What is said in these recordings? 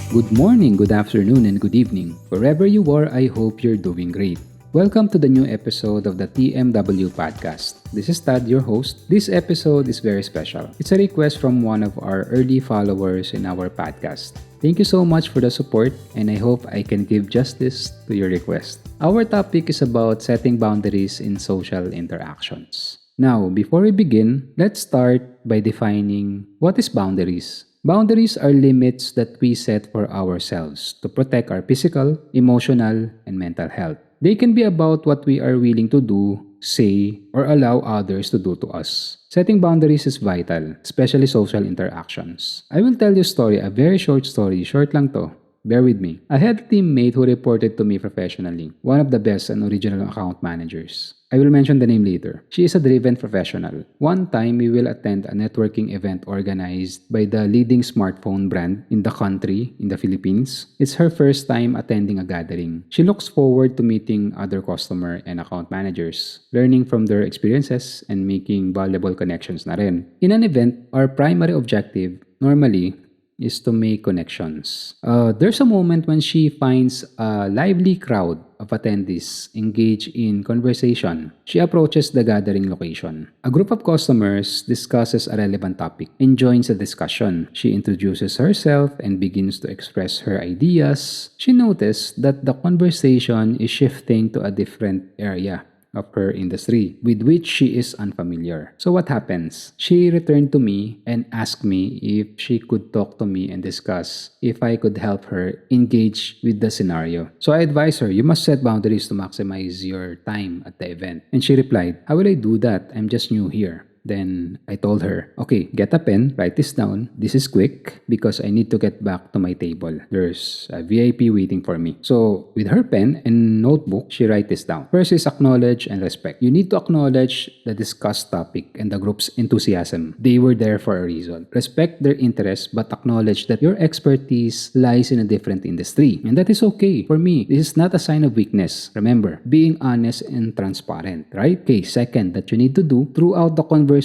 Good morning, good afternoon, and good evening. Wherever you are, I hope you're doing great. Welcome to the new episode of the TMW podcast. This is Tad, your host. This episode is very special. It's a request from one of our early followers in our podcast. Thank you so much for the support, and I hope I can give justice to your request. Our topic is about setting boundaries in social interactions. Now, before we begin, let's start by defining what is boundaries. Boundaries are limits that we set for ourselves to protect our physical, emotional, and mental health. They can be about what we are willing to do, say, or allow others to do to us. Setting boundaries is vital, especially social interactions. I will tell you a story, a very short story, short lang to. Bear with me. I had a teammate who reported to me professionally, one of the best and original account managers. I will mention the name later. She is a driven professional. One time, we will attend a networking event organized by the leading smartphone brand in the country, in the Philippines. It's her first time attending a gathering. She looks forward to meeting other customer and account managers, learning from their experiences and making valuable connections na rin. In an event, our primary objective, normally, is to make connections. There's a moment when she finds a lively crowd of attendees engaged in conversation. She approaches the gathering location. A group of customers discusses a relevant topic and joins the discussion. She introduces herself and begins to express her ideas. She noticed that the conversation is shifting to a different area of her industry with which she is unfamiliar. So what happens? She returned to me and asked me if she could talk to me and discuss if I could help her engage with the scenario. So I advised her, you must set boundaries to maximize your time at the event. And she replied, how will I do that? I'm just new here. Then I told her, okay, get a pen, write this down. This is quick because I need to get back to my table. There's a VIP waiting for me. So with her pen and notebook, she write this down. First is acknowledge and respect. You need to acknowledge the discussed topic and the group's enthusiasm. They were there for a reason. Respect their interests but acknowledge that your expertise lies in a different industry. And that is okay. For me, this is not a sign of weakness. Remember, being honest and transparent, right? Okay, second that you need to do throughout the conversation,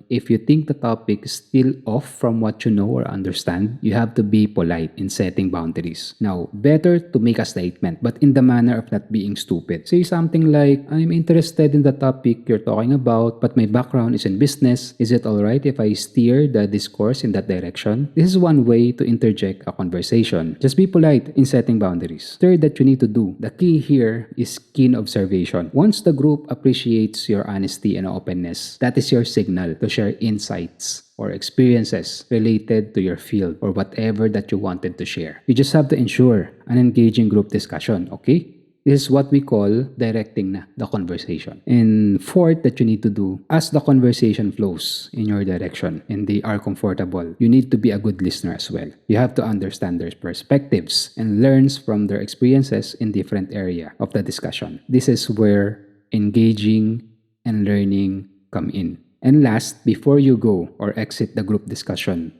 if you think the topic is still off from what you know or understand, you have to be polite in setting boundaries. Now, better to make a statement, but in the manner of not being stupid. Say something like, I'm interested in the topic you're talking about, but my background is in business. Is it alright if I steer the discourse in that direction? This is one way to interject a conversation. Just be polite in setting boundaries. Third that you need to do, the key here is keen observation. Once the group appreciates your honesty and openness, that is your signal to share insights or experiences related to your field or whatever that you wanted to share. You just have to ensure an engaging group discussion, okay? This is what we call directing na the conversation. And fourth that you need to do, as the conversation flows in your direction and they are comfortable, you need to be a good listener as well. You have to understand their perspectives and learns from their experiences in different area of the discussion. This is where engaging and learning come in. And last, before you go or exit the group discussion,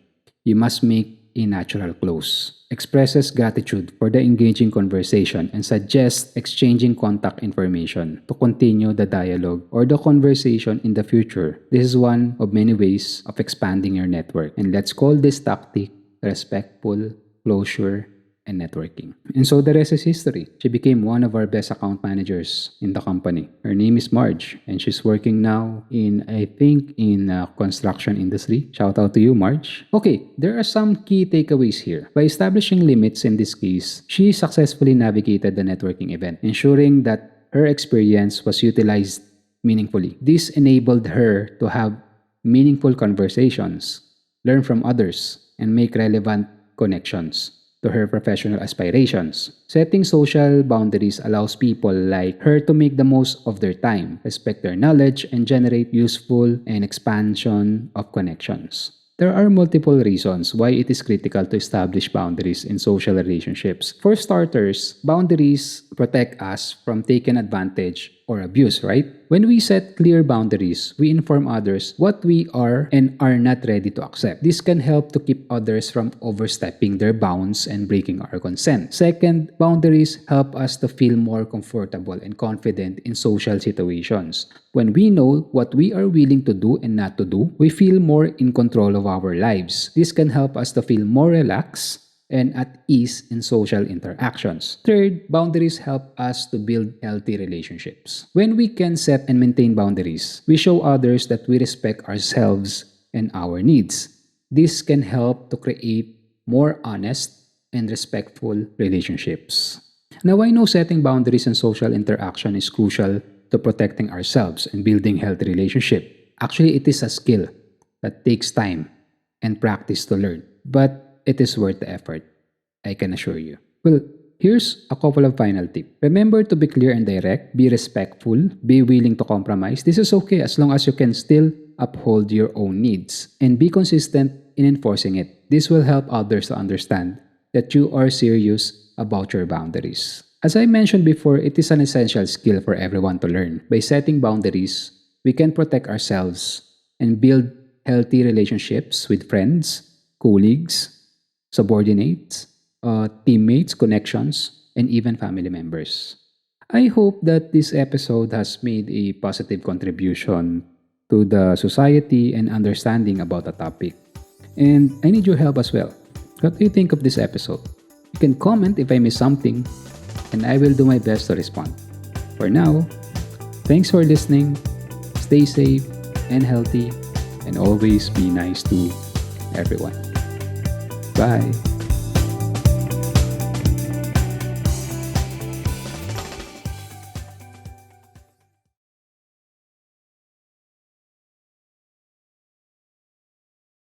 you must make a natural close. Expresses gratitude for the engaging conversation and suggests exchanging contact information to continue the dialogue or the conversation in the future. This is one of many ways of expanding your network. And let's call this tactic respectful closure and networking. And so the rest is history. She became one of our best account managers in the company. Her name is Marge, and she's working now in construction industry. Shout out to you, Marge. Okay, there are some key takeaways here. By establishing limits in this case, she successfully navigated the networking event, ensuring that her experience was utilized meaningfully. This enabled her to have meaningful conversations, learn from others, and make relevant connections to her professional aspirations. Setting social boundaries allows people like her to make the most of their time, respect their knowledge, and generate useful and expansion of connections. There are multiple reasons why it is critical to establish boundaries in social relationships. For starters, boundaries protect us from taking advantage or abuse, right? When we set clear boundaries, we inform others what we are and are not ready to accept. This can help to keep others from overstepping their bounds and breaking our consent. Second, boundaries help us to feel more comfortable and confident in social situations. When we know what we are willing to do and not to do, we feel more in control of our lives. This can help us to feel more relaxed, and at ease in social interactions. Third, boundaries help us to build healthy relationships. When we can set and maintain boundaries, we show others that we respect ourselves and our needs. This can help to create more honest and respectful relationships. Now, I know setting boundaries in social interaction is crucial to protecting ourselves and building healthy relationship. Actually, it is a skill that takes time and practice to learn, but it is worth the effort, I can assure you. Well, here's a couple of final tips. Remember to be clear and direct, be respectful, be willing to compromise. This is okay as long as you can still uphold your own needs and be consistent in enforcing it. This will help others to understand that you are serious about your boundaries. As I mentioned before, it is an essential skill for everyone to learn. By setting boundaries, we can protect ourselves and build healthy relationships with friends, colleagues, subordinates, teammates, connections, and even family members. I hope that this episode has made a positive contribution to the society and understanding about the topic. And I need your help as well. What do you think of this episode? You can comment if I miss something, and I will do my best to respond. For now, thanks for listening. Stay safe and healthy, and always be nice to everyone. Bye.